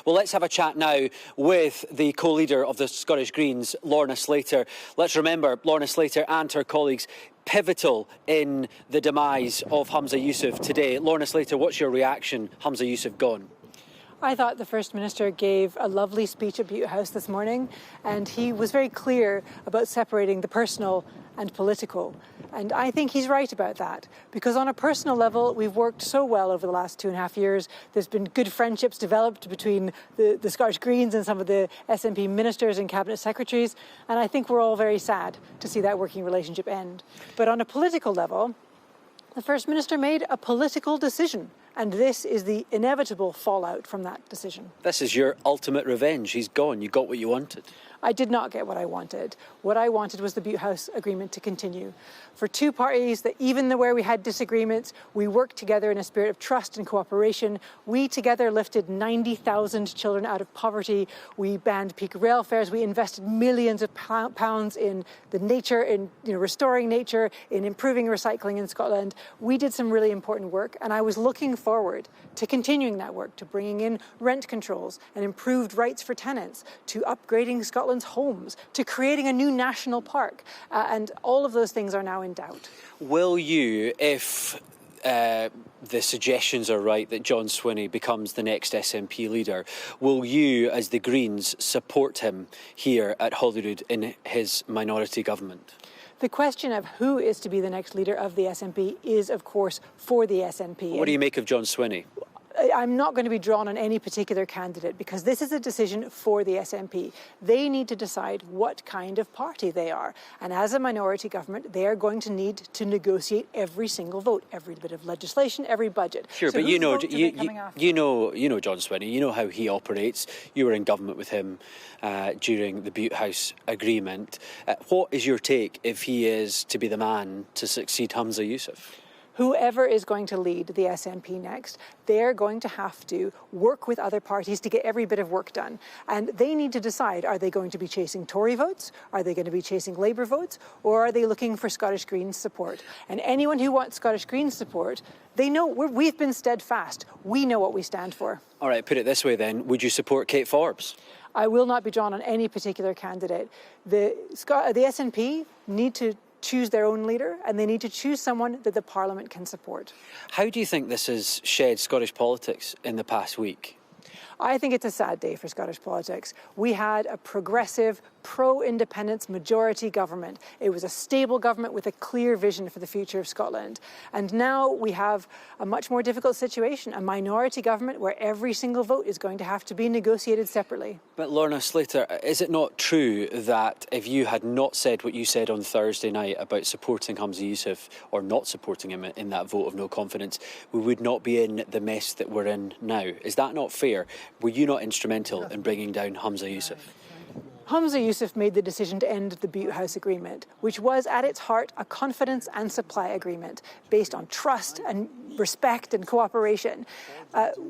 Well, let's have a chat now with the co-leader of the Scottish Greens, Lorna Slater. Let's remember, Lorna Slater and her colleagues pivotal in the demise of Humza Yousaf today. Lorna Slater, what's your reaction? Humza Yousaf gone. I thought the First Minister gave a lovely speech at Bute House this morning, and he was very clear about separating the personal and political. And I think he's right about that, because on a personal level, we've worked so well over the last 2.5 years. There's been good friendships developed between the Scottish Greens and some of the SNP ministers and cabinet secretaries, and I think we're all very sad to see that working relationship end. But on a political level, the First Minister made a political decision, and this is the inevitable fallout from that decision. This is your ultimate revenge. He's gone. You got what you wanted. I did not get what I wanted. What I wanted was the Bute House Agreement to continue. For two parties that even where we had disagreements, we worked together in a spirit of trust and cooperation. We together lifted 90,000 children out of poverty. We banned peak rail fares. We invested millions of pounds in the nature, in restoring nature, in improving recycling in Scotland. We did some really important work, and I was looking forward to continuing that work, to bringing in rent controls and improved rights for tenants, to upgrading Scotland's homes, to creating a new national park. And all of those things are now in doubt. Will you, if the suggestions are right that John Swinney becomes the next SNP leader, will you, as the Greens, support him here at Holyrood in his minority government? The question of who is to be the next leader of the SNP is, of course, for the SNP. What do you make of John Swinney? I'm not going to be drawn on any particular candidate, because this is a decision for the SNP. They need to decide what kind of party they are. And as a minority government, they are going to need to negotiate every single vote, every bit of legislation, every budget. Sure, so but you know John Swinney, you know how he operates. You were in government with him during the Bute House Agreement. What is your take if he is to be the man to succeed Humza Yousaf? Whoever is going to lead the SNP next, they're going to have to work with other parties to get every bit of work done. And they need to decide, are they going to be chasing Tory votes? Are they going to be chasing Labour votes? Or are they looking for Scottish Greens support? And anyone who wants Scottish Greens support, they know we've been steadfast. We know what we stand for. All right, put it this way then. Would you support Kate Forbes? I will not be drawn on any particular candidate. The SNP need to choose their own leader, and they need to choose someone that the Parliament can support. How do you think this has shed Scottish politics in the past week? I think it's a sad day for Scottish politics. We had a progressive, pro-independence majority government. It was a stable government with a clear vision for the future of Scotland. And now we have a much more difficult situation, a minority government where every single vote is going to have to be negotiated separately. But Lorna Slater, is it not true that if you had not said what you said on Thursday night about supporting Humza Yousaf or not supporting him in that vote of no confidence, we would not be in the mess that we're in now? Is that not fair? Were you not instrumental in bringing down Humza Yousaf? Humza Yousaf made the decision to end the Bute House Agreement, which was at its heart a confidence and supply agreement based on trust and respect and cooperation.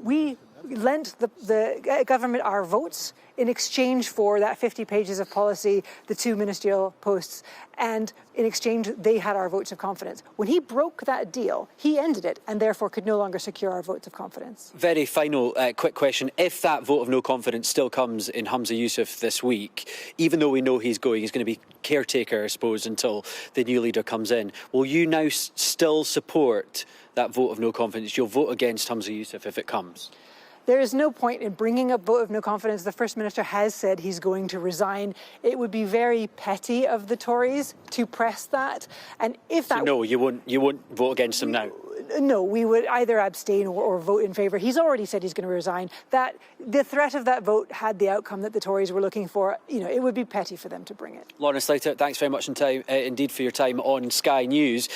We lent the government our votes in exchange for that 50 pages of policy, the 2 ministerial posts, and in exchange they had our votes of confidence. When he broke that deal, he ended it and therefore could no longer secure our votes of confidence. Very final quick question. If that vote of no confidence still comes in Humza Yousaf this week, even though we know he's going to be caretaker, I suppose, until the new leader comes in, will you now still support that vote of no confidence? You'll vote against Humza Yousaf if it comes? There is no point in bringing a vote of no confidence. The First Minister has said he's going to resign. It would be very petty of the Tories to press that. And if that... So no, you won't vote against him now? No, we would either abstain or vote in favour. He's already said he's going to resign. The threat of that vote had the outcome that the Tories were looking for. It would be petty for them to bring it. Lorna Slater, thanks very much indeed for your time on Sky News.